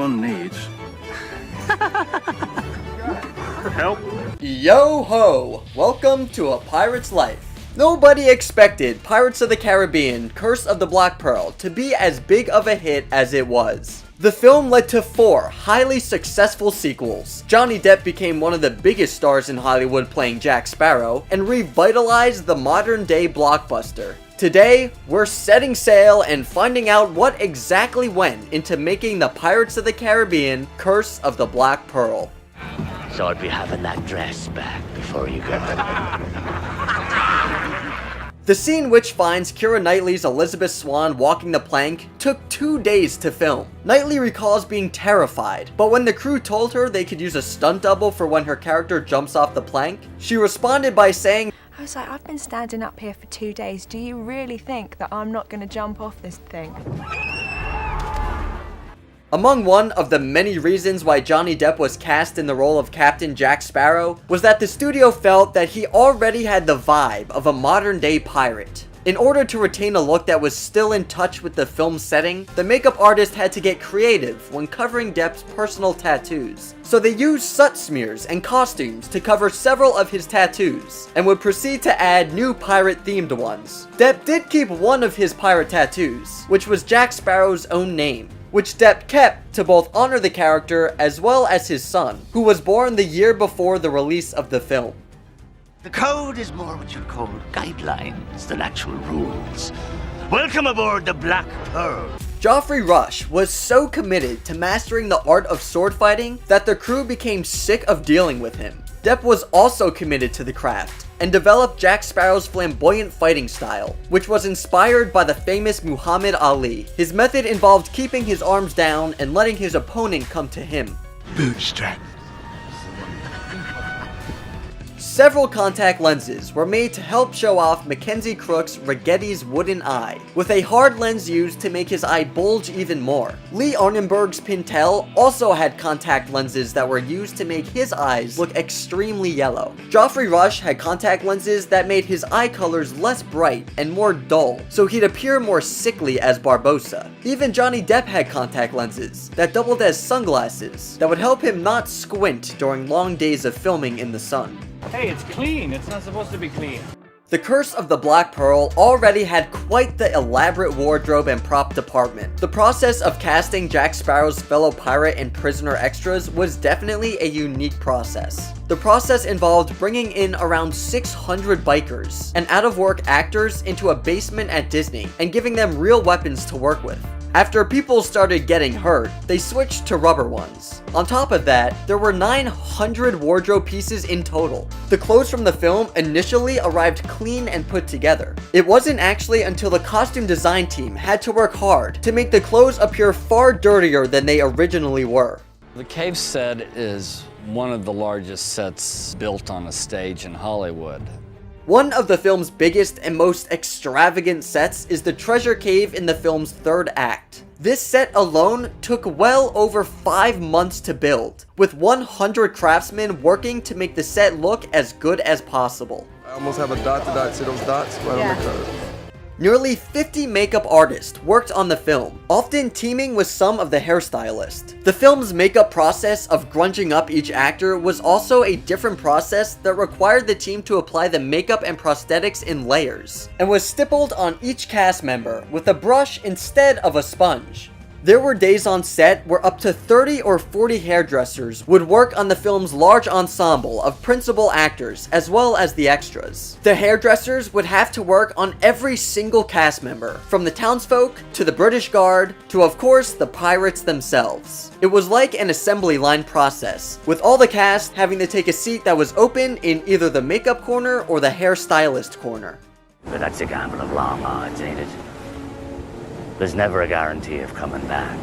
one needs help. Yo ho! Welcome to A Pirate's Life. Nobody expected Pirates of the Caribbean: Curse of the Black Pearl to be as big of a hit as it was. The film led to 4 highly successful sequels. Johnny Depp became one of the biggest stars in Hollywood playing Jack Sparrow, and revitalized the modern-day blockbuster. Today, we're setting sail and finding out what exactly went into making the Pirates of the Caribbean: Curse of the Black Pearl. So I'd be having that dress back before you go. The scene which finds Keira Knightley's Elizabeth Swann walking the plank took 2 days to film. Knightley recalls being terrified, but when the crew told her they could use a stunt double for when her character jumps off the plank, she responded by saying, I was like, I've been standing up here for 2 days. Do you really think that I'm not going to jump off this thing? Among one of the many reasons why Johnny Depp was cast in the role of Captain Jack Sparrow was that the studio felt that he already had the vibe of a modern-day pirate. In order to retain a look that was still in touch with the film's setting, the makeup artist had to get creative when covering Depp's personal tattoos. So they used soot smears and costumes to cover several of his tattoos, and would proceed to add new pirate-themed ones. Depp did keep one of his pirate tattoos, which was Jack Sparrow's own name, which Depp kept to both honor the character as well as his son, who was born the year before the release of the film. The code is more what you'd call guidelines than actual rules. Welcome aboard the Black Pearl. Geoffrey Rush was so committed to mastering the art of sword fighting that the crew became sick of dealing with him. Depp was also committed to the craft, and developed Jack Sparrow's flamboyant fighting style, which was inspired by the famous Muhammad Ali. His method involved keeping his arms down and letting his opponent come to him. Bootstrap. Several contact lenses were made to help show off Mackenzie Crook's Ragetti's wooden eye, with a hard lens used to make his eye bulge even more. Lee Arnenberg's Pintel also had contact lenses that were used to make his eyes look extremely yellow. Geoffrey Rush had contact lenses that made his eye colors less bright and more dull, so he'd appear more sickly as Barbossa. Even Johnny Depp had contact lenses that doubled as sunglasses that would help him not squint during long days of filming in the sun. Hey, it's clean. It's not supposed to be clean. The Curse of the Black Pearl already had quite the elaborate wardrobe and prop department. The process of casting Jack Sparrow's fellow pirate and prisoner extras was definitely a unique process. The process involved bringing in around 600 bikers and out-of-work actors into a basement at Disney and giving them real weapons to work with. After people started getting hurt, they switched to rubber ones. On top of that, there were 900 wardrobe pieces in total. The clothes from the film initially arrived clean and put together. It wasn't actually until the costume design team had to work hard to make the clothes appear far dirtier than they originally were. The cave set is one of the largest sets built on a stage in Hollywood. One of the film's biggest and most extravagant sets is the treasure cave in the film's third act. This set alone took well over 5 months to build, with 100 craftsmen working to make the set look as good as possible. I almost have a dot to dot, see those dots right on the curve. Nearly 50 makeup artists worked on the film, often teaming with some of the hairstylists. The film's makeup process of grunging up each actor was also a different process that required the team to apply the makeup and prosthetics in layers, and was stippled on each cast member with a brush instead of a sponge. There were days on set where up to 30 or 40 hairdressers would work on the film's large ensemble of principal actors as well as the extras. The hairdressers would have to work on every single cast member, from the townsfolk to the British Guard to, of course, the pirates themselves. It was like an assembly line process, with all the cast having to take a seat that was open in either the makeup corner or the hairstylist corner. But that's a gamble of long odds, ain't it? There's never a guarantee of coming back.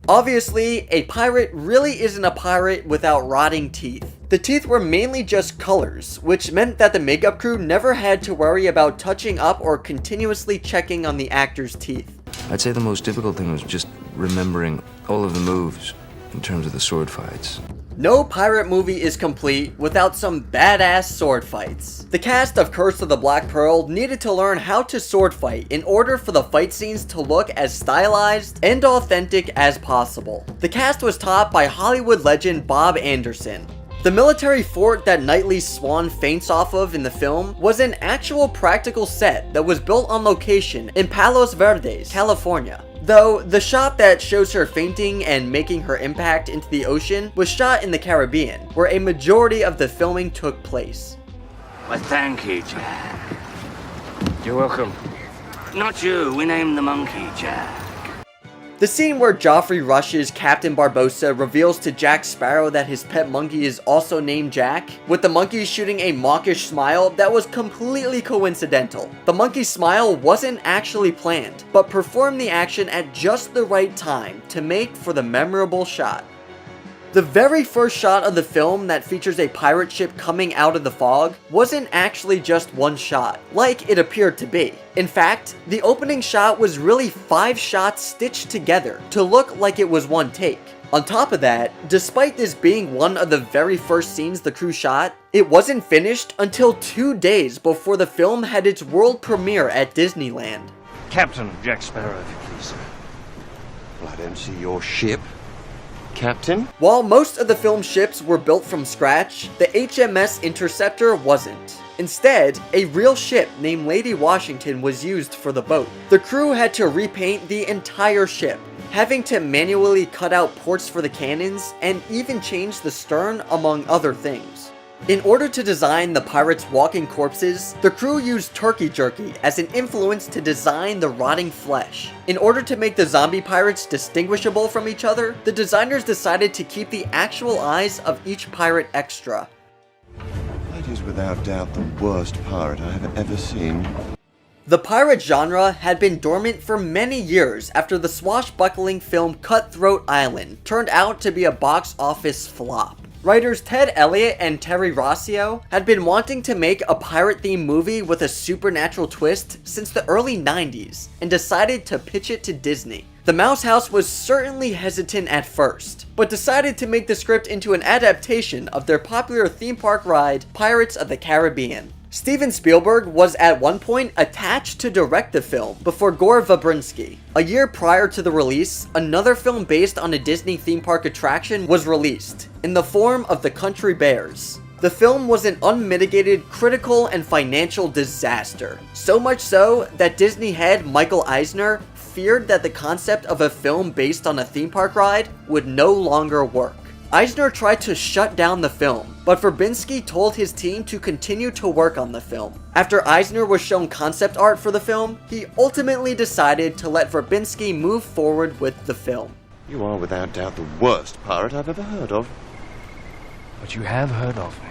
Obviously, a pirate really isn't a pirate without rotting teeth. The teeth were mainly just colors, which meant that the makeup crew never had to worry about touching up or continuously checking on the actor's teeth. I'd say the most difficult thing was just remembering all of the moves in terms of the sword fights. No pirate movie is complete without some badass sword fights. The cast of Curse of the Black Pearl needed to learn how to sword fight in order for the fight scenes to look as stylized and authentic as possible. The cast was taught by Hollywood legend Bob Anderson. The military fort that Knightley's swan faints off of in the film was an actual practical set that was built on location in Palos Verdes, California. Though, the shot that shows her fainting and making her impact into the ocean was shot in the Caribbean, where a majority of the filming took place. Well, thank you, Jack. You're welcome. Not you, we named the monkey Jack. The scene where Joffrey rushes Captain Barbossa reveals to Jack Sparrow that his pet monkey is also named Jack, with the monkey shooting a mawkish smile that was completely coincidental. The monkey's smile wasn't actually planned, but performed the action at just the right time to make for the memorable shot. The very first shot of the film that features a pirate ship coming out of the fog wasn't actually just one shot, like it appeared to be. In fact, the opening shot was really 5 shots stitched together to look like it was one take. On top of that, despite this being one of the very first scenes the crew shot, it wasn't finished until 2 days before the film had its world premiere at Disneyland. Captain Jack Sparrow, if you please. Well, I don't see your ship, Captain. While most of the film's ships were built from scratch, the HMS Interceptor wasn't. Instead, a real ship named Lady Washington was used for the boat. The crew had to repaint the entire ship, having to manually cut out ports for the cannons and even change the stern, among other things. In order to design the pirates' walking corpses, the crew used turkey jerky as an influence to design the rotting flesh. In order to make the zombie pirates distinguishable from each other, the designers decided to keep the actual eyes of each pirate extra. That is without doubt the worst pirate I have ever seen. The pirate genre had been dormant for many years after the swashbuckling film Cutthroat Island turned out to be a box office flop. Writers Ted Elliott and Terry Rossio had been wanting to make a pirate-themed movie with a supernatural twist since the early 90s and decided to pitch it to Disney. The Mouse House was certainly hesitant at first, but decided to make the script into an adaptation of their popular theme park ride, Pirates of the Caribbean. Steven Spielberg was at one point attached to direct the film before Gore Verbinski. A year prior to the release, another film based on a Disney theme park attraction was released, in the form of The Country Bears. The film was an unmitigated critical and financial disaster, so much so that Disney head Michael Eisner feared that the concept of a film based on a theme park ride would no longer work. Eisner tried to shut down the film, but Verbinski told his team to continue to work on the film. After Eisner was shown concept art for the film, he ultimately decided to let Verbinski move forward with the film. You are without doubt the worst pirate I've ever heard of. But you have heard of me.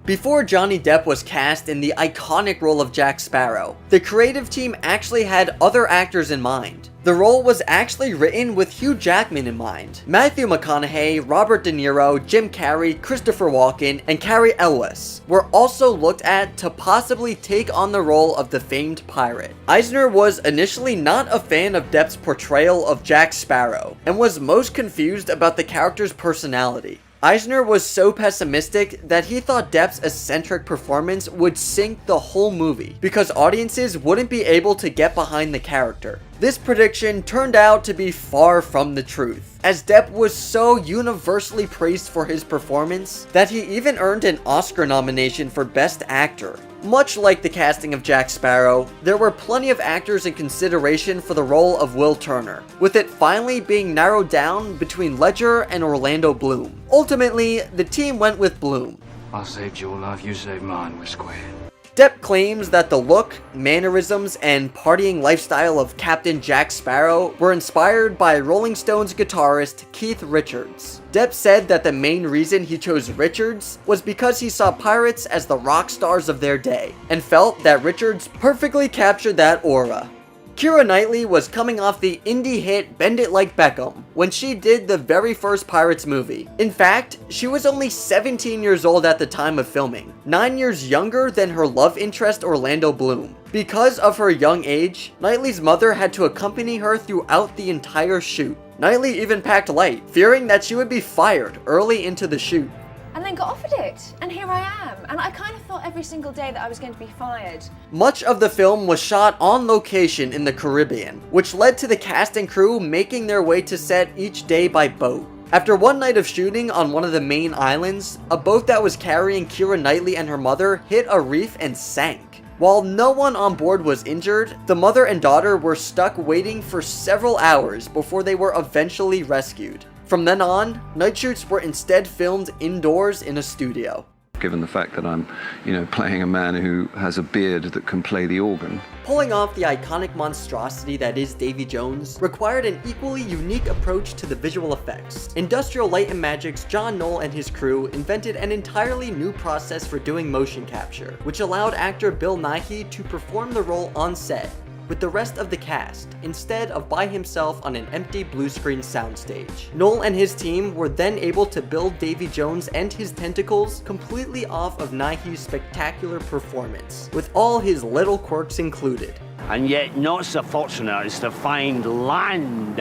Before Johnny Depp was cast in the iconic role of Jack Sparrow, the creative team actually had other actors in mind. The role was actually written with Hugh Jackman in mind. Matthew McConaughey, Robert De Niro, Jim Carrey, Christopher Walken, and Cary Elwes were also looked at to possibly take on the role of the famed pirate. Eisner was initially not a fan of Depp's portrayal of Jack Sparrow, and was most confused about the character's personality. Eisner was so pessimistic that he thought Depp's eccentric performance would sink the whole movie, because audiences wouldn't be able to get behind the character. This prediction turned out to be far from the truth, as Depp was so universally praised for his performance that he even earned an Oscar nomination for Best Actor. Much like the casting of Jack Sparrow, there were plenty of actors in consideration for the role of Will Turner, with it finally being narrowed down between Ledger and Orlando Bloom. Ultimately, the team went with Bloom. I saved your life, you saved mine, we're square. Depp claims that the look, mannerisms, and partying lifestyle of Captain Jack Sparrow were inspired by Rolling Stones guitarist Keith Richards. Depp said that the main reason he chose Richards was because he saw pirates as the rock stars of their day, and felt that Richards perfectly captured that aura. Keira Knightley was coming off the indie hit Bend It Like Beckham when she did the very first Pirates movie. In fact, she was only 17 years old at the time of filming, 9 years younger than her love interest Orlando Bloom. Because of her young age, Knightley's mother had to accompany her throughout the entire shoot. Knightley even packed light, fearing that she would be fired early into the shoot. And then got offered it, and here I am. And I kind of thought every single day that I was going to be fired. Much of the film was shot on location in the Caribbean, which led to the cast and crew making their way to set each day by boat. After one night of shooting on one of the main islands, a boat that was carrying Keira Knightley and her mother hit a reef and sank. While no one on board was injured, the mother and daughter were stuck waiting for several hours before they were eventually rescued. From then on, night shoots were instead filmed indoors in a studio. Given the fact that I'm, playing a man who has a beard that can play the organ. Pulling off the iconic monstrosity that is Davy Jones required an equally unique approach to the visual effects. Industrial Light and Magic's John Knoll and his crew invented an entirely new process for doing motion capture, which allowed actor Bill Nighy to perform the role on set with the rest of the cast, instead of by himself on an empty blue screen soundstage. Knoll and his team were then able to build Davy Jones and his tentacles completely off of Nighy's spectacular performance, with all his little quirks included. And yet not so fortunate as to find land.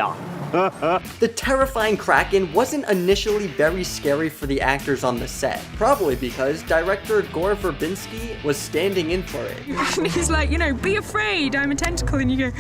The terrifying Kraken wasn't initially very scary for the actors on the set, probably because director Gore Verbinski was standing in for it. He's like, be afraid, I'm a tentacle, and you go,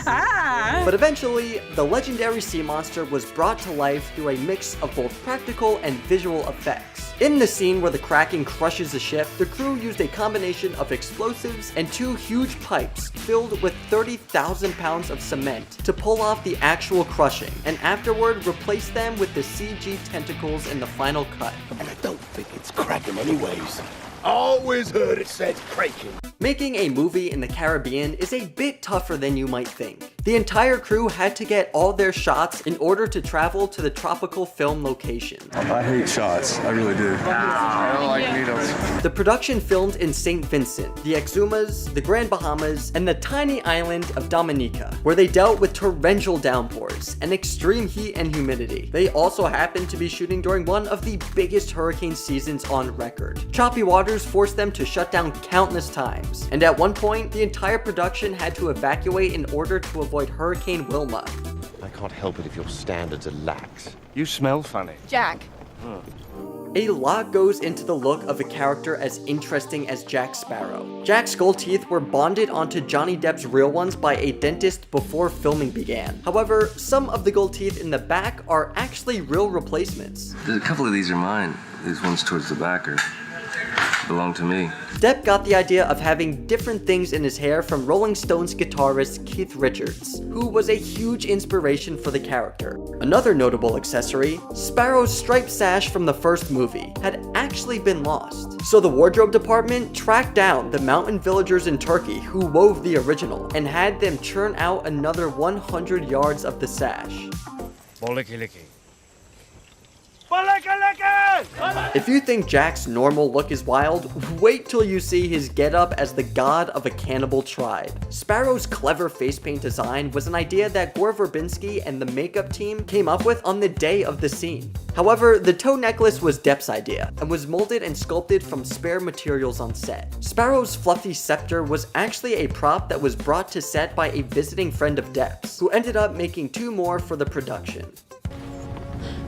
ah! But eventually, the legendary sea monster was brought to life through a mix of both practical and visual effects. In the scene where the Kraken crushes the ship, the crew used a combination of explosives and 2 huge pipes filled with 30,000 pounds of cement to pull off the actual crushing, and afterward replace them with the CG tentacles in the final cut. And I don't think it's Kraken anyways. Always heard it said Kraken. Making a movie in the Caribbean is a bit tougher than you might think. The entire crew had to get all their shots in order to travel to the tropical film location. I hate shots. I really do. I don't like needles. The production filmed in St. Vincent, the Exumas, the Grand Bahamas, and the tiny island of Dominica, where they dealt with torrential downpours and extreme heat and humidity. They also happened to be shooting during one of the biggest hurricane seasons on record. Choppy waters forced them to shut down countless times, and at one point, the entire production had to evacuate in order to avoid Hurricane Wilma. I can't help it if your standards are lax. You smell funny. Jack. A lot goes into the look of a character as interesting as Jack Sparrow. Jack's gold teeth were bonded onto Johnny Depp's real ones by a dentist before filming began. However, some of the gold teeth in the back are actually real replacements. A couple of these are mine. These ones towards the back belong to me. Depp got the idea of having different things in his hair from Rolling Stones guitarist Keith Richards, who was a huge inspiration for the character. Another notable accessory, Sparrow's striped sash from the first movie, had actually been lost. So the wardrobe department tracked down the mountain villagers in Turkey who wove the original and had them churn out another 100 yards of the sash. Boliki-liki. If you think Jack's normal look is wild, wait till you see his getup as the god of a cannibal tribe. Sparrow's clever face paint design was an idea that Gore Verbinski and the makeup team came up with on the day of the scene. However, the toe necklace was Depp's idea and was molded and sculpted from spare materials on set. Sparrow's fluffy scepter was actually a prop that was brought to set by a visiting friend of Depp's, who ended up making 2 more for the production.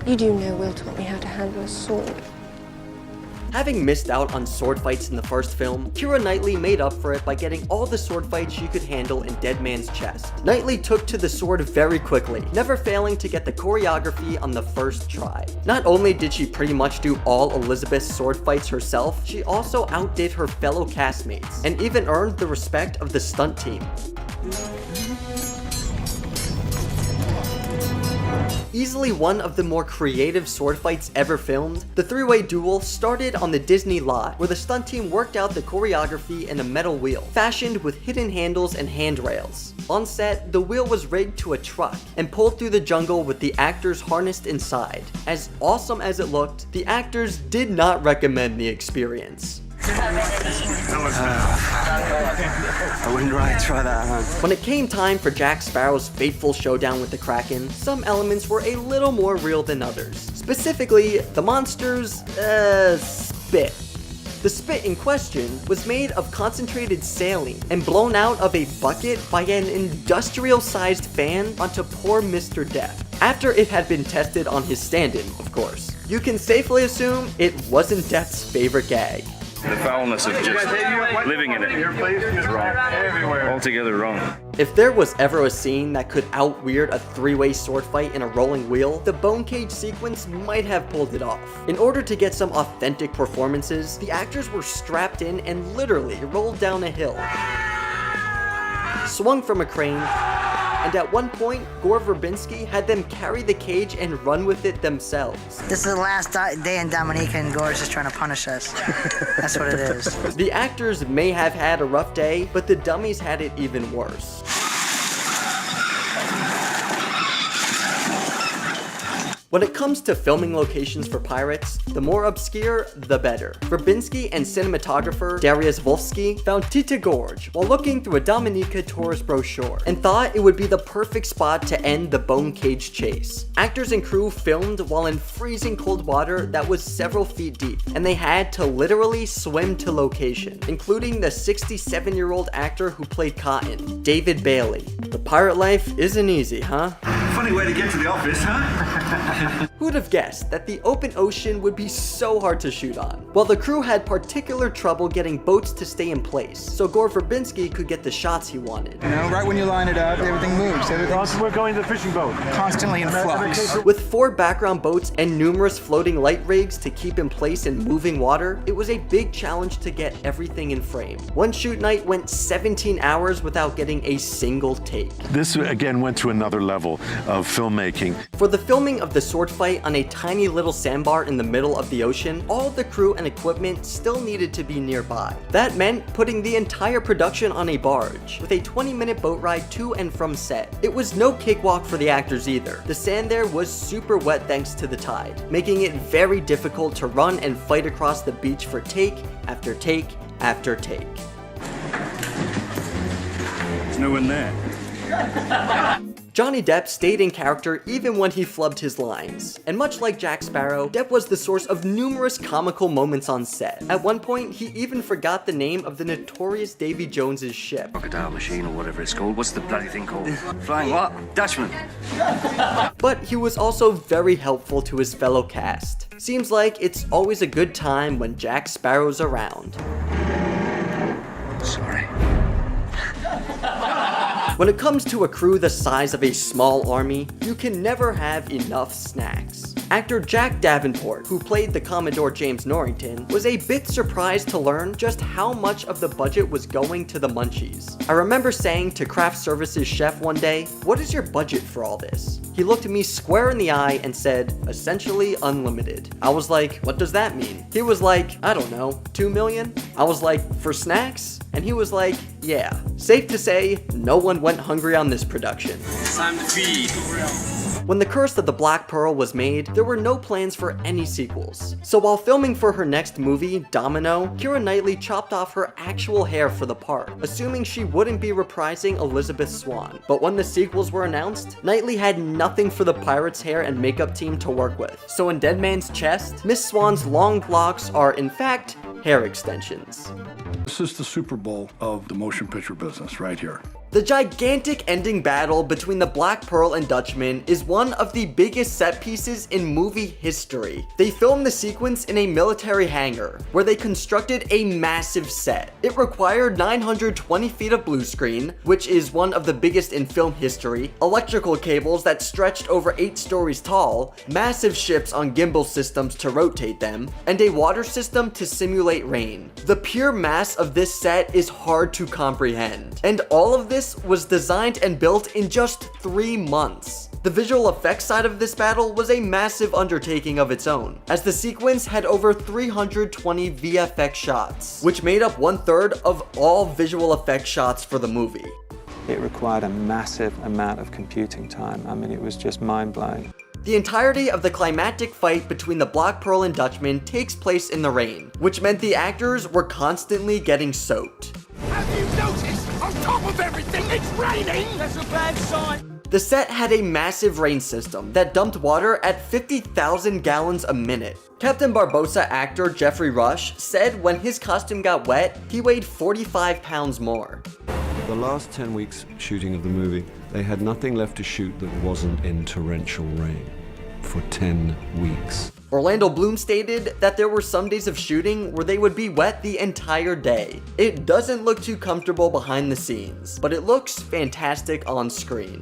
You do know Will taught me how to handle a sword. Having missed out on sword fights in the first film, Keira Knightley made up for it by getting all the sword fights she could handle in Dead Man's Chest. Knightley took to the sword very quickly, never failing to get the choreography on the first try. Not only did she pretty much do all Elizabeth's sword fights herself, she also outdid her fellow castmates, and even earned the respect of the stunt team. Easily one of the more creative sword fights ever filmed, the 3-way duel started on the Disney lot, where the stunt team worked out the choreography in a metal wheel, fashioned with hidden handles and handrails. On set, the wheel was rigged to a truck and pulled through the jungle with the actors harnessed inside. As awesome as it looked, the actors did not recommend the experience. I wouldn't really try that, huh? When it came time for Jack Sparrow's fateful showdown with the Kraken, some elements were a little more real than others. Specifically, the monster's, spit. The spit in question was made of concentrated saline and blown out of a bucket by an industrial-sized fan onto poor Mr. Death, after it had been tested on his stand-in, of course. You can safely assume it wasn't Death's favorite gag. The foulness of just living in it is wrong. Altogether wrong. If there was ever a scene that could out-weird a three-way sword fight in a rolling wheel, the bone cage sequence might have pulled it off. In order to get some authentic performances, the actors were strapped in and literally rolled down a hill, swung from a crane, and at one point, Gore Verbinski had them carry the cage and run with it themselves. This is the last day and Dominica and Gore's just trying to punish us. That's what it is. The actors may have had a rough day, but the dummies had it even worse. When it comes to filming locations for pirates, the more obscure, the better. Verbinski and cinematographer Dariusz Wolski found Tita Gorge while looking through a Dominica tourist brochure and thought it would be the perfect spot to end the bone cage chase. Actors and crew filmed while in freezing cold water that was several feet deep, and they had to literally swim to location, including the 67-year-old actor who played Cotton, David Bailey. The pirate life isn't easy, huh? Funny way to get to the office, huh? Who'd have guessed that the open ocean would be so hard to shoot on? Well, the crew had particular trouble getting boats to stay in place, so Gore Verbinski could get the shots he wanted. You know, right when you line it up, everything moves. We're going to the fishing boat. Constantly in flux. With 4 background boats and numerous floating light rigs to keep in place in moving water, it was a big challenge to get everything in frame. One shoot night went 17 hours without getting a single take. This again went to another level of filmmaking. For the filming of the sword fight on a tiny little sandbar in the middle of the ocean, all the crew and equipment still needed to be nearby. That meant putting the entire production on a barge, with a 20-minute boat ride to and from set. It was no cakewalk for the actors either. The sand there was super wet thanks to the tide, making it very difficult to run and fight across the beach for take after take after take. There's no one there. Johnny Depp stayed in character even when he flubbed his lines. And much like Jack Sparrow, Depp was the source of numerous comical moments on set. At one point, he even forgot the name of the notorious Davy Jones's ship. Crocodile machine or whatever it's called. What's the bloody thing called? Flying what? Dutchman. But he was also very helpful to his fellow cast. Seems like it's always a good time when Jack Sparrow's around. Sorry. When it comes to a crew the size of a small army, you can never have enough snacks. Actor Jack Davenport, who played the Commodore James Norrington, was a bit surprised to learn just how much of the budget was going to the munchies. I remember saying to craft services chef one day, "What is your budget for all this?" He looked me square in the eye and said, "Essentially unlimited." I was like, "What does that mean?" He was like, "I don't know, 2 million?" I was like, "For snacks?" And he was like, "Yeah." Safe to say, no one went hungry on this production. Time to feed. When The Curse of the Black Pearl was made, there were no plans for any sequels. So while filming for her next movie, Domino, Keira Knightley chopped off her actual hair for the part, assuming she wouldn't be reprising Elizabeth Swann. But when the sequels were announced, Knightley had nothing for the Pirates' hair and makeup team to work with. So in Dead Man's Chest, Miss Swann's long locks are in fact hair extensions. This is the Super Bowl of the motion picture business right here. The gigantic ending battle between the Black Pearl and Dutchman is one of the biggest set pieces in movie history. They filmed the sequence in a military hangar, where they constructed a massive set. It required 920 feet of blue screen, which is one of the biggest in film history, electrical cables that stretched over 8 stories tall, massive ships on gimbal systems to rotate them, and a water system to simulate rain. The pure mass of this set is hard to comprehend, and all of this was designed and built in just 3 months. The visual effects side of this battle was a massive undertaking of its own, as the sequence had over 320 VFX shots, which made up 1/3 of all visual effects shots for the movie. It required a massive amount of computing time. I mean, it was just mind-blowing. The entirety of the climactic fight between the Black Pearl and Dutchman takes place in the rain, which meant the actors were constantly getting soaked. Have you noticed? On top of everything, it's raining! That's a bad sign. The set had a massive rain system that dumped water at 50,000 gallons a minute. Captain Barbossa actor Jeffrey Rush said when his costume got wet, he weighed 45 pounds more. The last 10 weeks shooting of the movie, they had nothing left to shoot that wasn't in torrential rain. For 10 weeks. Orlando Bloom stated that there were some days of shooting where they would be wet the entire day. It doesn't look too comfortable behind the scenes, but it looks fantastic on screen.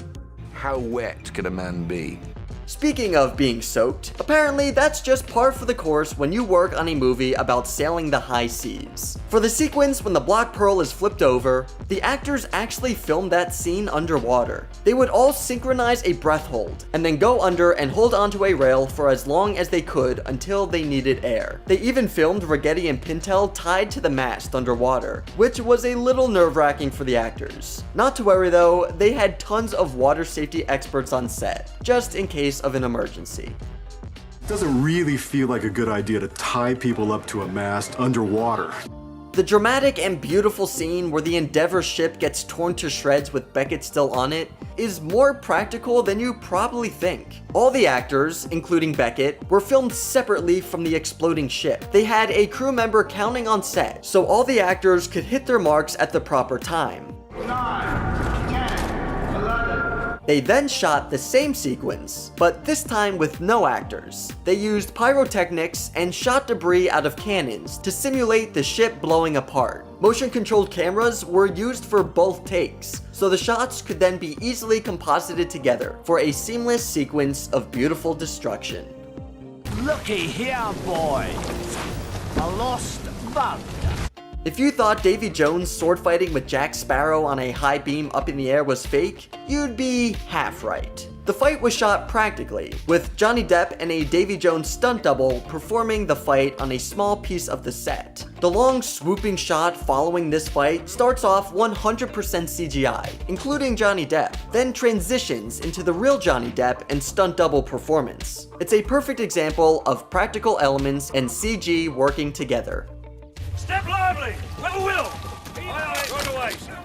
How wet can a man be? Speaking of being soaked, apparently that's just par for the course when you work on a movie about sailing the high seas. For the sequence when the Black Pearl is flipped over, the actors actually filmed that scene underwater. They would all synchronize a breath hold, and then go under and hold onto a rail for as long as they could until they needed air. They even filmed Rigetti and Pintel tied to the mast underwater, which was a little nerve-wracking for the actors. Not to worry though, they had tons of water safety experts on set, just in case of an emergency. It doesn't really feel like a good idea to tie people up to a mast underwater. The dramatic and beautiful scene where the Endeavour ship gets torn to shreds with Beckett still on it is more practical than you probably think. All the actors, including Beckett, were filmed separately from the exploding ship. They had a crew member counting on set, so all the actors could hit their marks at the proper time. 9, 10, 11. They then shot the same sequence, but this time with no actors. They used pyrotechnics and shot debris out of cannons to simulate the ship blowing apart. Motion-controlled cameras were used for both takes, so the shots could then be easily composited together for a seamless sequence of beautiful destruction. Looky here, boy. A lost bug. If you thought Davy Jones sword fighting with Jack Sparrow on a high beam up in the air was fake, you'd be half right. The fight was shot practically, with Johnny Depp and a Davy Jones stunt double performing the fight on a small piece of the set. The long swooping shot following this fight starts off 100% CGI, including Johnny Depp, then transitions into the real Johnny Depp and stunt double performance. It's a perfect example of practical elements and CG working together. Step lively! With a will! Run away, sir.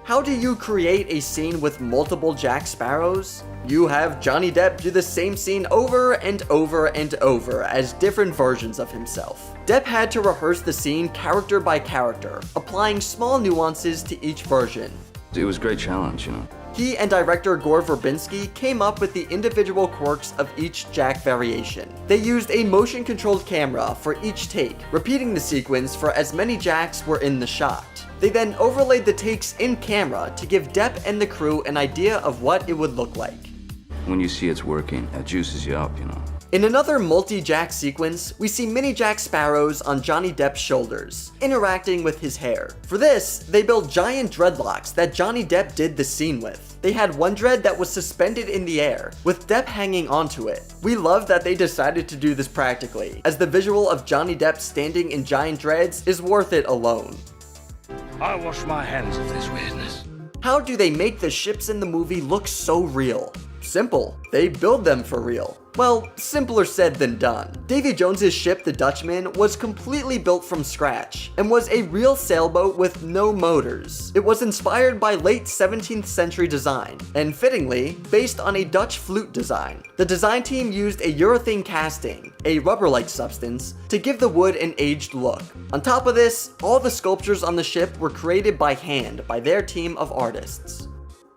How do you create a scene with multiple Jack Sparrows? You have Johnny Depp do the same scene over and over and over as different versions of himself. Depp had to rehearse the scene character by character, applying small nuances to each version. It was a great challenge, you know. He and director Gore Verbinski came up with the individual quirks of each Jack variation. They used a motion-controlled camera for each take, repeating the sequence for as many Jacks were in the shot. They then overlaid the takes in camera to give Depp and the crew an idea of what it would look like. When you see it's working, that juices you up, you know. In another multi-Jack sequence, we see mini Jack Sparrows on Johnny Depp's shoulders, interacting with his hair. For this, they built giant dreadlocks that Johnny Depp did the scene with. They had one dread that was suspended in the air, with Depp hanging onto it. We love that they decided to do this practically, as the visual of Johnny Depp standing in giant dreads is worth it alone. I wash my hands of this weirdness. How do they make the ships in the movie look so real? Simple. They build them for real. Well, simpler said than done. Davy Jones's ship, the Dutchman, was completely built from scratch and was a real sailboat with no motors. It was inspired by late 17th century design and, fittingly, based on a Dutch flute design. The design team used a urethane casting, a rubber-like substance, to give the wood an aged look. On top of this, all the sculptures on the ship were created by hand by their team of artists.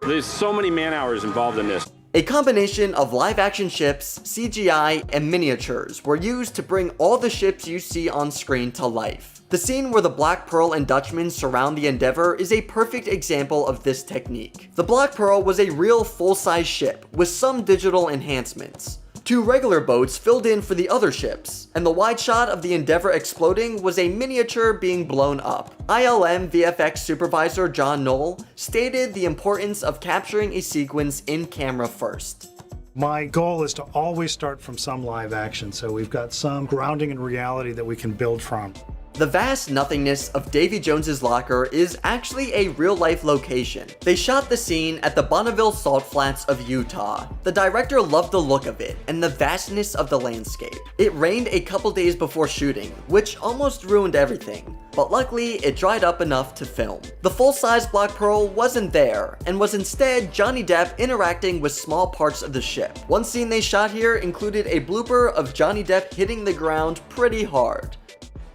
There's so many man-hours involved in this. A combination of live-action ships, CGI, and miniatures were used to bring all the ships you see on screen to life. The scene where the Black Pearl and Dutchman surround the Endeavour is a perfect example of this technique. The Black Pearl was a real full-size ship with some digital enhancements. 2 regular boats filled in for the other ships, and the wide shot of the Endeavour exploding was a miniature being blown up. ILM VFX supervisor John Knoll stated the importance of capturing a sequence in camera first. My goal is to always start from some live action, so we've got some grounding in reality that we can build from. The vast nothingness of Davy Jones's locker is actually a real-life location. They shot the scene at the Bonneville Salt Flats of Utah. The director loved the look of it and the vastness of the landscape. It rained a couple days before shooting, which almost ruined everything, but luckily it dried up enough to film. The full-size Black Pearl wasn't there, and was instead Johnny Depp interacting with small parts of the ship. One scene they shot here included a blooper of Johnny Depp hitting the ground pretty hard.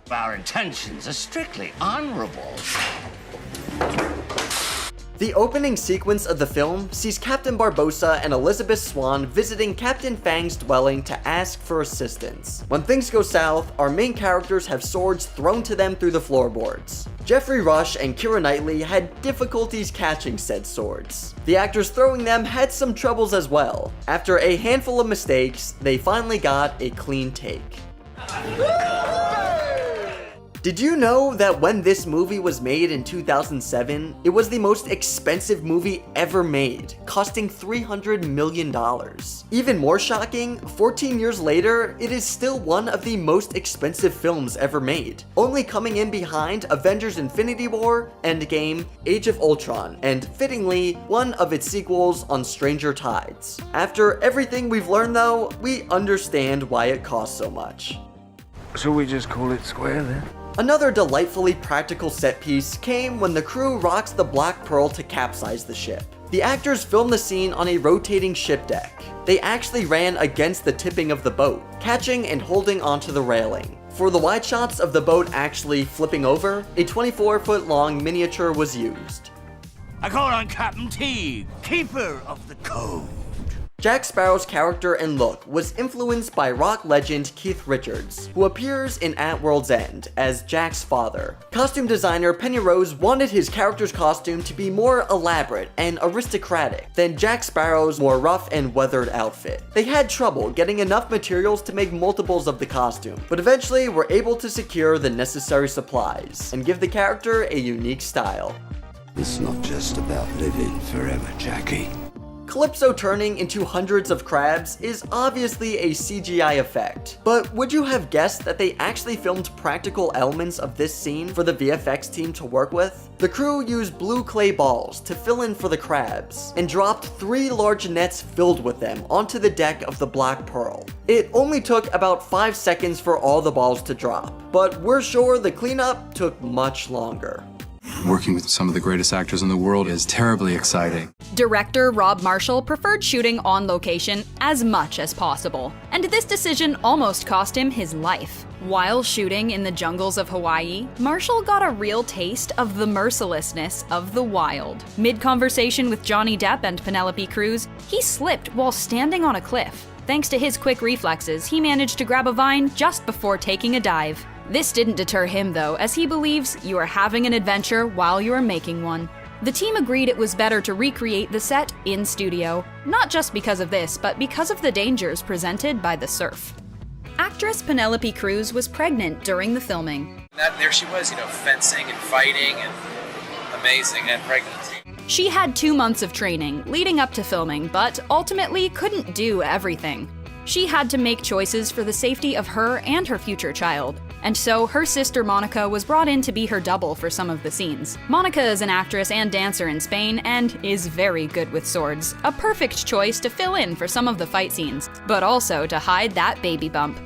Our intentions are strictly honorable. The opening sequence of the film sees Captain Barbossa and Elizabeth Swann visiting Captain Fang's dwelling to ask for assistance. When things go south, our main characters have swords thrown to them through the floorboards. Jeffrey Rush and Keira Knightley had difficulties catching said swords. The actors throwing them had some troubles as well. After a handful of mistakes, they finally got a clean take. Did you know that when this movie was made in 2007, it was the most expensive movie ever made, costing $300 million? Even more shocking, 14 years later, it is still one of the most expensive films ever made, only coming in behind Avengers Infinity War, Endgame, Age of Ultron, and fittingly, one of its sequels on Stranger Tides. After everything we've learned though, we understand why it costs so much. So we just call it square then? Another delightfully practical set piece came when the crew rocks the Black Pearl to capsize the ship. The actors filmed the scene on a rotating ship deck. They actually ran against the tipping of the boat, catching and holding onto the railing. For the wide shots of the boat actually flipping over, a 24-foot long miniature was used. I call on Captain Teague, keeper of the code. Jack Sparrow's character and look was influenced by rock legend Keith Richards, who appears in At World's End as Jack's father. Costume designer Penny Rose wanted his character's costume to be more elaborate and aristocratic than Jack Sparrow's more rough and weathered outfit. They had trouble getting enough materials to make multiples of the costume, but eventually were able to secure the necessary supplies and give the character a unique style. It's not just about living forever, Jackie. Calypso turning into hundreds of crabs is obviously a CGI effect, but would you have guessed that they actually filmed practical elements of this scene for the VFX team to work with? The crew used blue clay balls to fill in for the crabs, and dropped 3 large nets filled with them onto the deck of the Black Pearl. It only took about 5 seconds for all the balls to drop, but we're sure the cleanup took much longer. Working with some of the greatest actors in the world is terribly exciting. Director Rob Marshall preferred shooting on location as much as possible, and this decision almost cost him his life. While shooting in the jungles of Hawaii, Marshall got a real taste of the mercilessness of the wild. Mid-conversation with Johnny Depp and Penelope Cruz, he slipped while standing on a cliff. Thanks to his quick reflexes, he managed to grab a vine just before taking a dive. This didn't deter him though, as he believes you are having an adventure while you are making one. The team agreed it was better to recreate the set in studio, not just because of this, but because of the dangers presented by the surf. Actress Penelope Cruz was pregnant during the filming. There she was, fencing and fighting and amazing, and pregnancy. She had 2 months of training leading up to filming, but ultimately couldn't do everything. She had to make choices for the safety of her and her future child, and so her sister Monica was brought in to be her double for some of the scenes. Monica is an actress and dancer in Spain and is very good with swords, a perfect choice to fill in for some of the fight scenes, but also to hide that baby bump.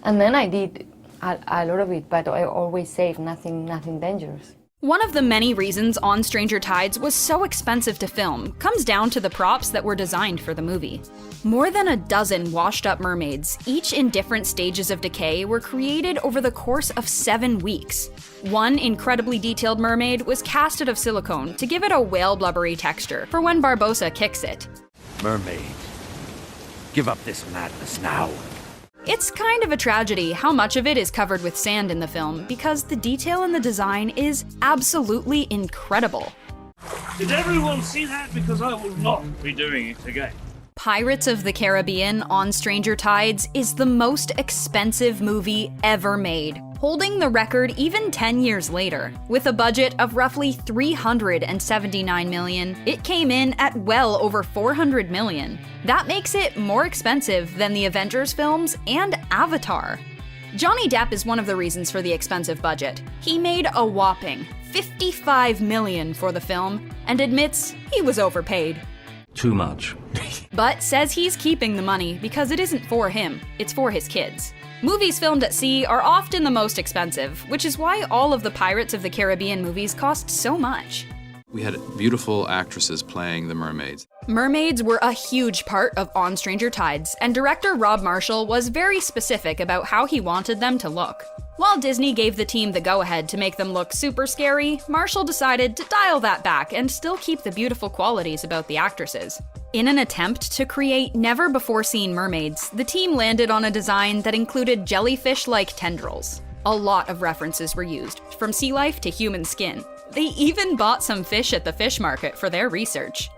And then I did a lot of it, but I always safe, nothing dangerous. One of the many reasons On Stranger Tides was so expensive to film comes down to the props that were designed for the movie. More than a dozen washed-up mermaids, each in different stages of decay, were created over the course of 7 weeks. One incredibly detailed mermaid was cast out of silicone to give it a whale blubbery texture for when Barbossa kicks it. Mermaid, give up this madness now. It's kind of a tragedy how much of it is covered with sand in the film, because the detail in the design is absolutely incredible. Did everyone see that? Because I will not be doing it again. Pirates of the Caribbean On Stranger Tides is the most expensive movie ever made, holding the record even 10 years later. With a budget of roughly $379 million, it came in at well over $400 million. That makes it more expensive than the Avengers films and Avatar. Johnny Depp is one of the reasons for the expensive budget. He made a whopping $55 million for the film and admits he was overpaid. Too much. But says he's keeping the money because it isn't for him, it's for his kids. Movies filmed at sea are often the most expensive, which is why all of the Pirates of the Caribbean movies cost so much. We had beautiful actresses playing the mermaids. Mermaids were a huge part of On Stranger Tides, and director Rob Marshall was very specific about how he wanted them to look. While Disney gave the team the go-ahead to make them look super scary, Marshall decided to dial that back and still keep the beautiful qualities about the actresses. In an attempt to create never-before-seen mermaids, the team landed on a design that included jellyfish-like tendrils. A lot of references were used, from sea life to human skin. They even bought some fish at the fish market for their research.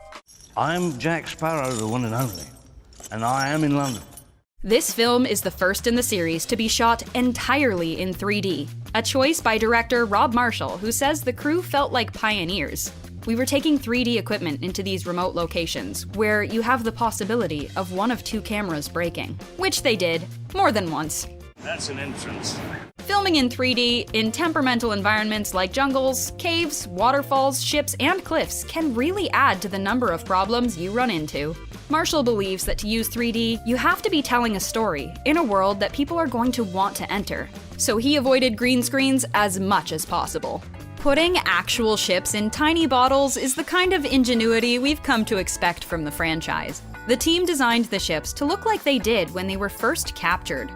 I'm Jack Sparrow, the one and only, and I am in London. This film is the first in the series to be shot entirely in 3D, a choice by director Rob Marshall, who says the crew felt like pioneers. We were taking 3D equipment into these remote locations, where you have the possibility of one of two cameras breaking, which they did, more than once. That's an entrance. Filming in 3D in temperamental environments like jungles, caves, waterfalls, ships, and cliffs can really add to the number of problems you run into. Marshall believes that to use 3D, you have to be telling a story in a world that people are going to want to enter, so he avoided green screens as much as possible. Putting actual ships in tiny bottles is the kind of ingenuity we've come to expect from the franchise. The team designed the ships to look like they did when they were first captured.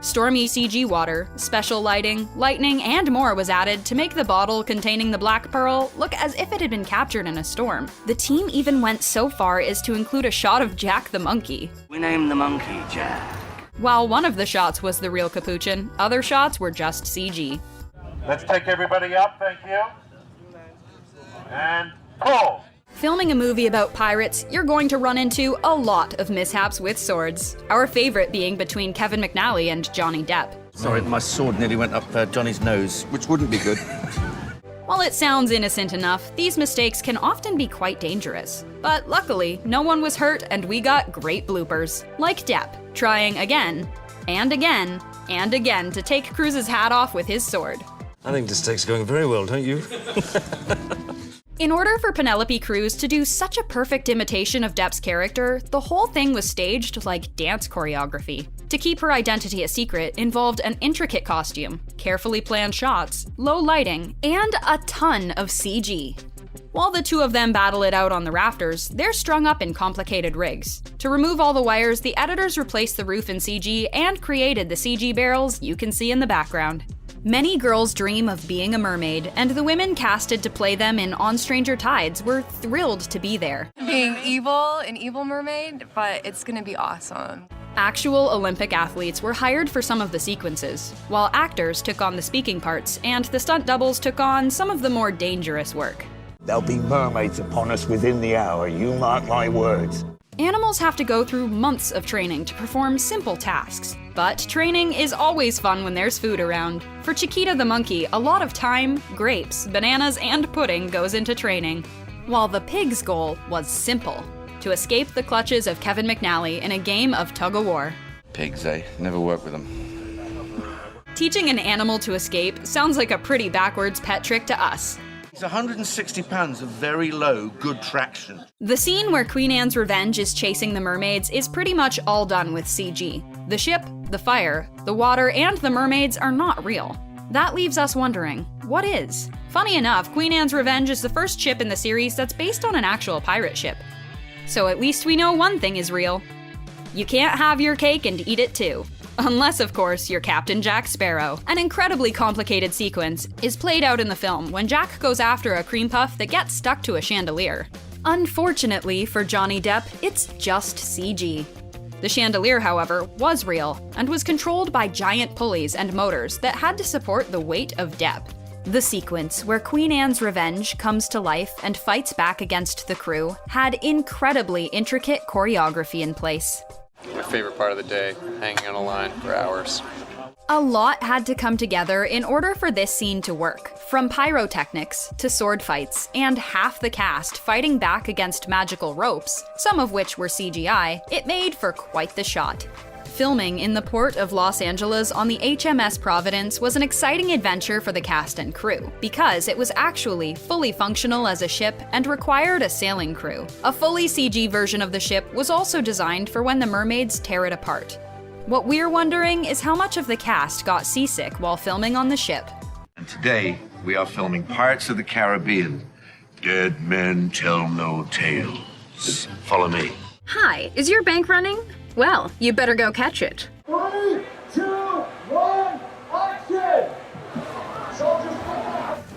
Stormy CG water, special lighting, lightning, and more was added to make the bottle containing the Black Pearl look as if it had been captured in a storm. The team even went so far as to include a shot of Jack the monkey. We named the monkey Jack. While one of the shots was the real capuchin, other shots were just CG. Let's take everybody up, thank you. And pull! Filming a movie about pirates, you're going to run into a lot of mishaps with swords. Our favorite being between Kevin McNally and Johnny Depp. Sorry, my sword nearly went up Johnny's nose, which wouldn't be good. While it sounds innocent enough, these mistakes can often be quite dangerous. But luckily, no one was hurt and we got great bloopers. Like Depp, trying again, and again, and again to take Cruise's hat off with his sword. I think this take's going very well, don't you? In order for Penelope Cruz to do such a perfect imitation of Depp's character, the whole thing was staged like dance choreography. To keep her identity a secret involved an intricate costume, carefully planned shots, low lighting, and a ton of CG. While the two of them battle it out on the rafters, they're strung up in complicated rigs. To remove all the wires, the editors replaced the roof in CG and created the CG barrels you can see in the background. Many girls dream of being a mermaid, and the women casted to play them in On Stranger Tides were thrilled to be there. Being evil, an evil mermaid, but it's gonna be awesome. Actual Olympic athletes were hired for some of the sequences, while actors took on the speaking parts, and the stunt doubles took on some of the more dangerous work. There'll be mermaids upon us within the hour, you mark my words. Animals have to go through months of training to perform simple tasks, but training is always fun when there's food around. For Chiquita the monkey, a lot of time, grapes, bananas, and pudding goes into training. While the pig's goal was simple, to escape the clutches of Kevin McNally in a game of tug-of-war. Pigs, eh? Never work with them. Teaching an animal to escape sounds like a pretty backwards pet trick to us. It's 160 pounds of very low, good traction. The scene where Queen Anne's Revenge is chasing the mermaids is pretty much all done with CG. The ship, the fire, the water, and the mermaids are not real. That leaves us wondering, what is? Funny enough, Queen Anne's Revenge is the first ship in the series that's based on an actual pirate ship. So at least we know one thing is real. You can't have your cake and eat it too. Unless, of course, you're Captain Jack Sparrow. An incredibly complicated sequence is played out in the film when Jack goes after a cream puff that gets stuck to a chandelier. Unfortunately for Johnny Depp, it's just CG. The chandelier, however, was real and was controlled by giant pulleys and motors that had to support the weight of Depp. The sequence where Queen Anne's Revenge comes to life and fights back against the crew had incredibly intricate choreography in place. My favorite part of the day, hanging on a line for hours. A lot had to come together in order for this scene to work, from pyrotechnics to sword fights, and half the cast fighting back against magical ropes, some of which were CGI. It made for quite the shot. Filming in the port of Los Angeles on the HMS Providence was an exciting adventure for the cast and crew, because it was actually fully functional as a ship and required a sailing crew. A fully CG version of the ship was also designed for when the mermaids tear it apart. What we're wondering is how much of the cast got seasick while filming on the ship. And today, we are filming Pirates of the Caribbean. Dead men tell no tales. Follow me. Hi, is your bank running? Well, you better go catch it. 3, 2, 1, action!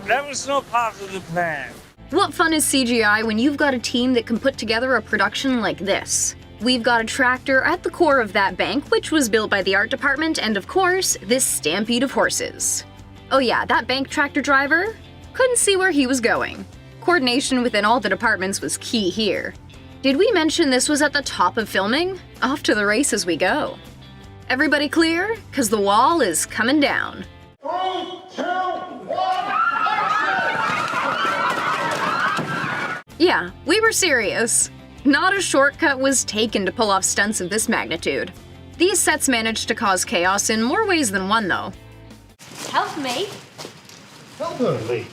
That was not part of the plan. What fun is CGI when you've got a team that can put together a production like this? We've got a tractor at the core of that bank, which was built by the art department, and of course, this stampede of horses. Oh yeah, that bank tractor driver? Couldn't see where he was going. Coordination within all the departments was key here. Did we mention this was at the top of filming? Off to the races we go. Everybody clear? 'Cause the wall is coming down. 3, 2, 1, Yeah, we were serious. Not a shortcut was taken to pull off stunts of this magnitude. These sets managed to cause chaos in more ways than one, though. Help me. Help her, Lee.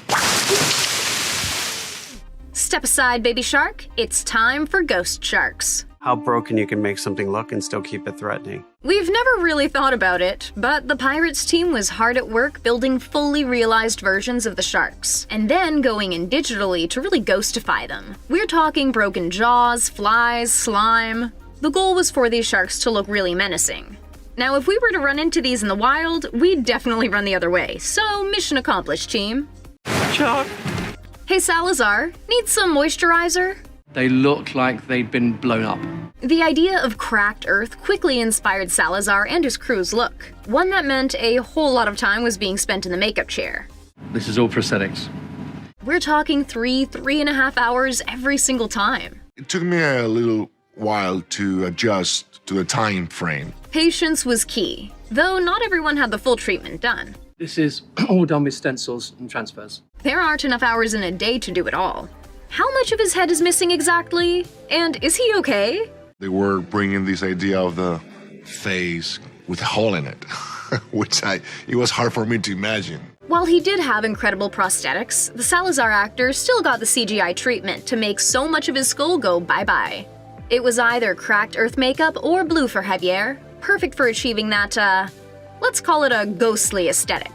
Step aside, baby shark. It's time for ghost sharks. How broken you can make something look and still keep it threatening. We've never really thought about it, but the Pirates team was hard at work building fully realized versions of the sharks, and then going in digitally to really ghostify them. We're talking broken jaws, flies, slime. The goal was for these sharks to look really menacing. Now, if we were to run into these in the wild, we'd definitely run the other way, so mission accomplished, team. Chuck! Hey Salazar, need some moisturizer? They looked like they'd been blown up. The idea of cracked earth quickly inspired Salazar and his crew's look, one that meant a whole lot of time was being spent in the makeup chair. This is all prosthetics. We're talking 3.5 hours every single time. It took me a little while to adjust to the time frame. Patience was key, though not everyone had the full treatment done. This is all done with stencils and transfers. There aren't enough hours in a day to do it all. How much of his head is missing exactly? And is he okay? They were bringing this idea of the face with a hole in it, which it was hard for me to imagine. While he did have incredible prosthetics, the Salazar actor still got the CGI treatment to make so much of his skull go bye-bye. It was either cracked earth makeup or blue for Javier, perfect for achieving that, let's call it a ghostly aesthetic.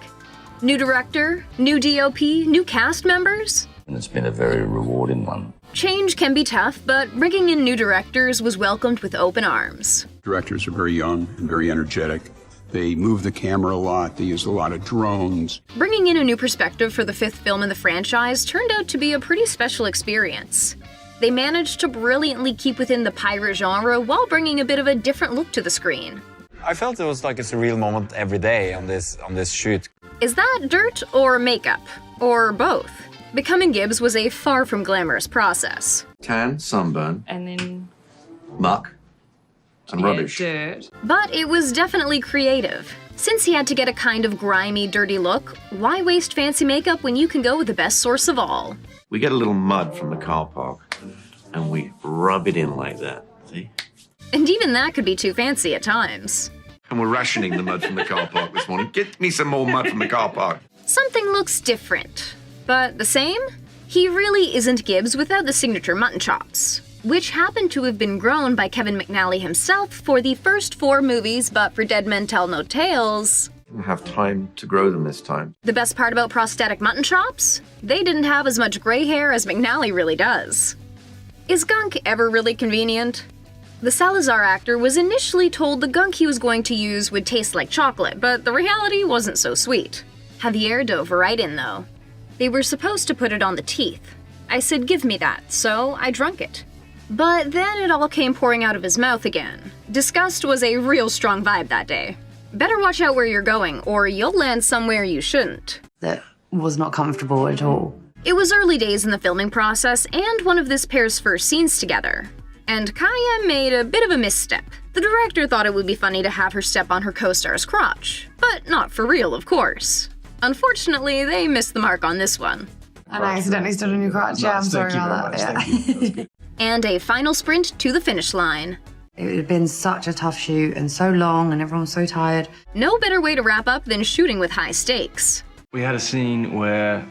New director, new DOP, new cast members? And it's been a very rewarding one. Change can be tough, but bringing in new directors was welcomed with open arms. Directors are very young and very energetic. They move the camera a lot, they use a lot of drones. Bringing in a new perspective for the 5th film in the franchise turned out to be a pretty special experience. They managed to brilliantly keep within the pirate genre while bringing a bit of a different look to the screen. I felt it was like a surreal moment every day on this shoot. Is that dirt or makeup? Or both? Becoming Gibbs was a far from glamorous process. Tan, sunburn, And then muck, and rubbish. dirt. But it was definitely creative. Since he had to get a kind of grimy, dirty look, why waste fancy makeup when you can go with the best source of all? We get a little mud from the car park, and we rub it in like that, see? And even that could be too fancy at times. And we're rationing the mud from the car park this morning. Get me some more mud from the car park. Something looks different. But the same? He really isn't Gibbs without the signature mutton chops, which happened to have been grown by Kevin McNally himself for the first 4 movies, but for Dead Men Tell No Tales. Didn't have time to grow them this time. The best part about prosthetic mutton chops? They didn't have as much gray hair as McNally really does. Is gunk ever really convenient? The Salazar actor was initially told the gunk he was going to use would taste like chocolate, but the reality wasn't so sweet. Javier dove right in though. They were supposed to put it on the teeth. I said, give me that, so I drunk it. But then it all came pouring out of his mouth again. Disgust was a real strong vibe that day. Better watch out where you're going, or you'll land somewhere you shouldn't. That was not comfortable at all. It was early days in the filming process and one of this pair's first scenes together. And Kaya made a bit of a misstep. The director thought it would be funny to have her step on her co-star's crotch. But not for real, of course. Unfortunately, they missed the mark on this one. And I accidentally stood on your crotch. Yeah, I'm sorry about that. Yeah. And a final sprint to the finish line. It had been such a tough shoot and so long and everyone was so tired. No better way to wrap up than shooting with high stakes. We had a scene where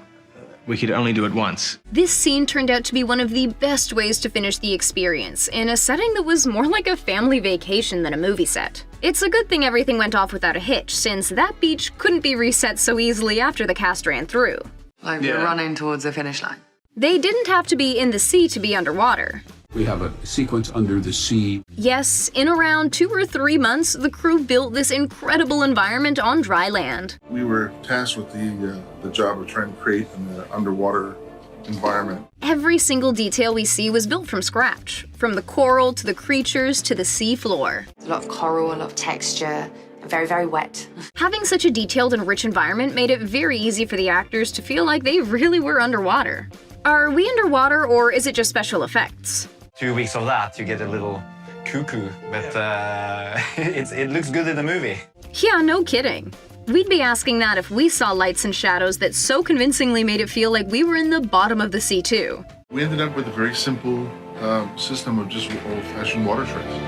we could only do it once. This scene turned out to be one of the best ways to finish the experience, in a setting that was more like a family vacation than a movie set. It's a good thing everything went off without a hitch, since that beach couldn't be reset so easily after the cast ran through. We're running towards the finish line. They didn't have to be in the sea to be underwater. We have a sequence under the sea. Yes, in around 2 or 3 months, the crew built this incredible environment on dry land. We were tasked with the job of trying to create an underwater environment. Every single detail we see was built from scratch, from the coral to the creatures to the sea floor. A lot of coral, a lot of texture, and very, very wet. Having such a detailed and rich environment made it very easy for the actors to feel like they really were underwater. Are we underwater, or is it just special effects? 2 weeks of that, you get a little cuckoo, but it looks good in the movie. Yeah, no kidding. We'd be asking that if we saw lights and shadows that so convincingly made it feel like we were in the bottom of the sea too. We ended up with a very simple system of just old-fashioned water trays.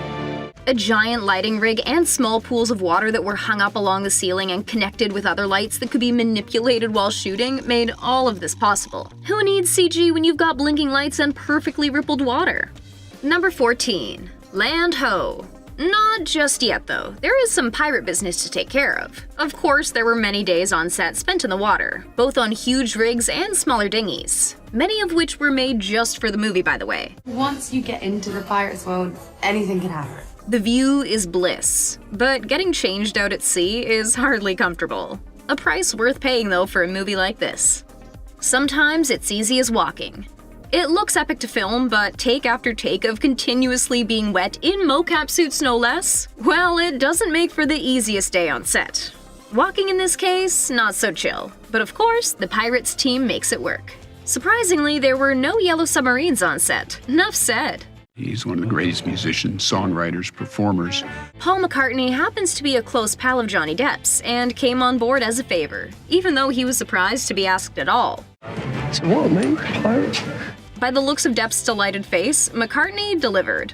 A giant lighting rig and small pools of water that were hung up along the ceiling and connected with other lights that could be manipulated while shooting made all of this possible. Who needs CG when you've got blinking lights and perfectly rippled water? Number 14. Land Ho. Not just yet though, there is some pirate business to take care of. Of course, there were many days on set spent in the water, both on huge rigs and smaller dinghies, many of which were made just for the movie, by the way. Once you get into the pirates world, anything can happen. The view is bliss, but getting changed out at sea is hardly comfortable. A price worth paying though for a movie like this. Sometimes it's easy as walking. It looks epic to film, but take after take of continuously being wet in mocap suits no less, well, it doesn't make for the easiest day on set. Walking in this case, not so chill, but of course, the Pirates team makes it work. Surprisingly, there were no yellow submarines on set. Enough said. He's one of the greatest musicians, songwriters, performers. Paul McCartney happens to be a close pal of Johnny Depp's and came on board as a favor, even though he was surprised to be asked at all. So what, mate? Pirate? By the looks of Depp's delighted face, McCartney delivered.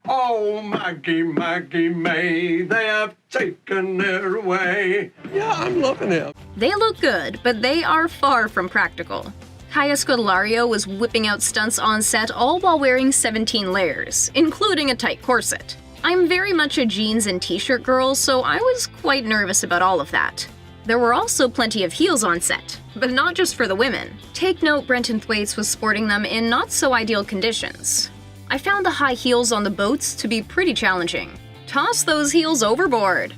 Oh, Maggie, Maggie May, they have taken her away. Yeah, I'm loving it. They look good, but they are far from practical. Kaya Scodelario was whipping out stunts on set all while wearing 17 layers, including a tight corset. I'm very much a jeans and t-shirt girl, so I was quite nervous about all of that. There were also plenty of heels on set, but not just for the women. Take note Brenton Thwaites was sporting them in not-so-ideal conditions. I found the high heels on the boats to be pretty challenging. Toss those heels overboard!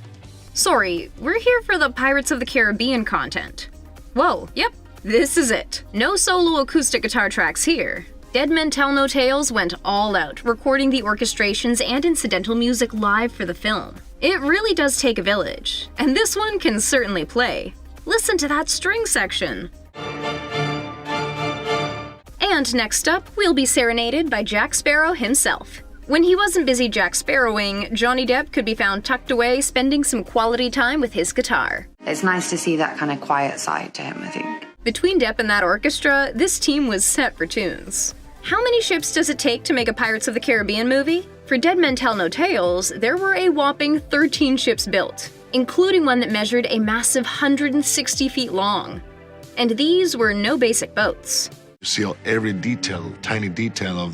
Sorry, we're here for the Pirates of the Caribbean content. Whoa, yep, this is it. No solo acoustic guitar tracks here. Dead Men Tell No Tales went all out, recording the orchestrations and incidental music live for the film. It really does take a village, and this one can certainly play. Listen to that string section. And next up, we'll be serenaded by Jack Sparrow himself. When he wasn't busy Jack Sparrowing, Johnny Depp could be found tucked away spending some quality time with his guitar. It's nice to see that kind of quiet side to him, I think. Between Depp and that orchestra, this team was set for tunes. How many ships does it take to make a Pirates of the Caribbean movie? For Dead Men Tell No Tales, there were a whopping 13 ships built, including one that measured a massive 160 feet long. And these were no basic boats. You see every detail, tiny detail of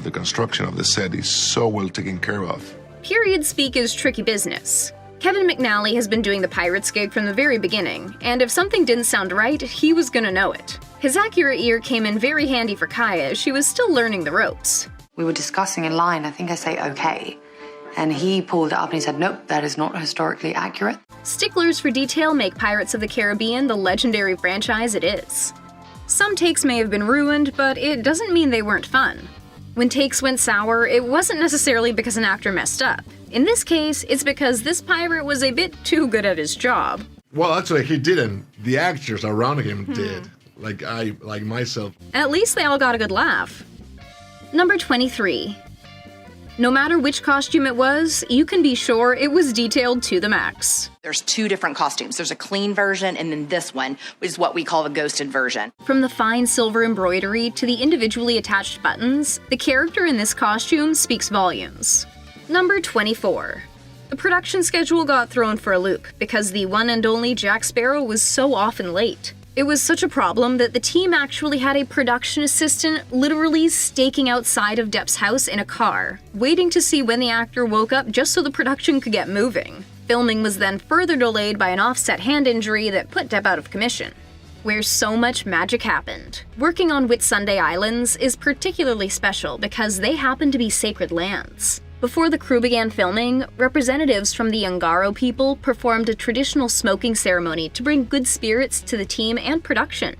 the construction of the set is so well taken care of. Period speak is tricky business. Kevin McNally has been doing the Pirates gig from the very beginning, and if something didn't sound right, he was gonna know it. His accurate ear came in very handy for Kaya as she was still learning the ropes. We were discussing in line, I think I say okay, and he pulled it up and he said, nope, that is not historically accurate. Sticklers for detail make Pirates of the Caribbean the legendary franchise it is. Some takes may have been ruined, but it doesn't mean they weren't fun. When takes went sour, it wasn't necessarily because an actor messed up. In this case, it's because this pirate was a bit too good at his job. Well, actually, he didn't. The actors around him did. Like myself. At least they all got a good laugh. Number 23. No matter which costume it was, you can be sure it was detailed to the max. There's 2 different costumes. There's a clean version and then this one, which is what we call the ghosted version. From the fine silver embroidery to the individually attached buttons, the character in this costume speaks volumes. Number 24. The production schedule got thrown for a loop because the one and only Jack Sparrow was so often late. It was such a problem that the team actually had a production assistant literally staking outside of Depp's house in a car, waiting to see when the actor woke up just so the production could get moving. Filming was then further delayed by an offset hand injury that put Depp out of commission. Where so much magic happened. Working on Whitsunday Islands is particularly special because they happen to be sacred lands. Before the crew began filming, representatives from the Ungaro people performed a traditional smoking ceremony to bring good spirits to the team and production.